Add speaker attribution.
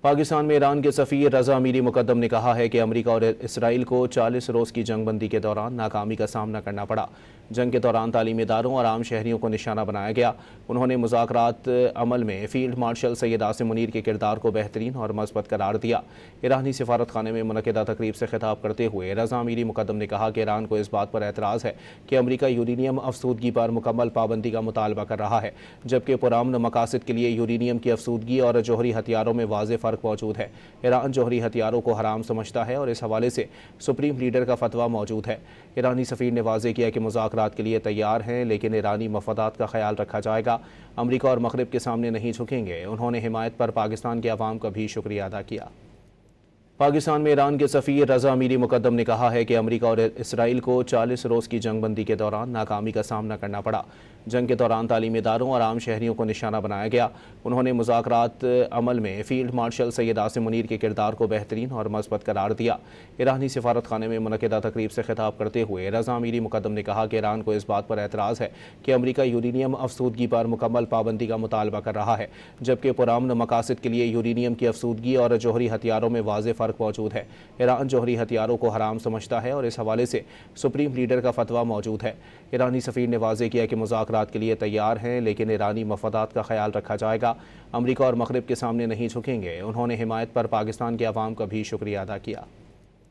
Speaker 1: پاکستان میں ایران کے سفیر رضا میری مقدم نے کہا ہے کہ امریکہ اور اسرائیل کو 40 روز کی جنگ بندی کے دوران ناکامی کا سامنا کرنا پڑا۔ جنگ کے دوران تعلیمی اداروں اور عام شہریوں کو نشانہ بنایا گیا۔ انہوں نے مذاکرات عمل میں فیلڈ مارشل سید عاصم منیر کے کردار کو بہترین اور مثبت قرار دیا۔ ایرانی سفارت خانے میں منعقدہ تقریب سے خطاب کرتے ہوئے رضا میری مقدم نے کہا کہ ایران کو اس بات پر اعتراض ہے کہ امریکہ یورینیم افسودگی پر مکمل پابندی کا مطالبہ کر رہا ہے، جبکہ پرامن مقاصد کے لیے یورینیم کی افسودگی اور جوہری ہتھیاروں میں واضح فرق موجود ہے۔ ایران جوہری ہتھیاروں کو حرام سمجھتا ہے اور اس حوالے سے سپریم لیڈر کا فتویٰ موجود ہے۔ ایرانی سفیر نے واضح کیا کہ مذاکرات کے لیے تیار ہیں، لیکن ایرانی مفادات کا خیال رکھا جائے گا۔ امریکہ اور مغرب کے سامنے نہیں جھکیں گے۔ انہوں نے حمایت پر پاکستان کے عوام کا بھی شکریہ ادا کیا۔ پاکستان میں ایران کے سفیر رضا میری مقدم نے کہا ہے کہ امریکہ اور اسرائیل کو 40 روز کی جنگ بندی کے دوران ناکامی کا سامنا کرنا پڑا۔ جنگ کے دوران تعلیمی اداروں اور عام شہریوں کو نشانہ بنایا گیا۔ انہوں نے مذاکرات عمل میں فیلڈ مارشل سید عاصم منیر کے کردار کو بہترین اور مثبت قرار دیا۔ ایرانی سفارت خانے میں منعقدہ تقریب سے خطاب کرتے ہوئے رضا میری مقدم نے کہا کہ ایران کو اس بات پر اعتراض ہے کہ امریکہ یورینیم افسودگی پر مکمل پابندی کا مطالبہ کر رہا ہے، جبکہ پرامن مقاصد کے لیے یورینیم کی افسودگی اور جوہری ہتھیاروں میں واضح فرق موجود ہے۔ ایران جوہری ہتھیاروں کو حرام سمجھتا ہے اور اس حوالے سے سپریم لیڈر کا فتویٰ موجود ہے۔ ایرانی سفیر نے واضح کیا کہ مذاکرات کے لیے تیار ہیں، لیکن ایرانی مفادات کا خیال رکھا جائے گا۔ امریکہ اور مغرب کے سامنے نہیں جھکیں گے۔ انہوں نے حمایت پر پاکستان کے عوام کا بھی شکریہ ادا کیا۔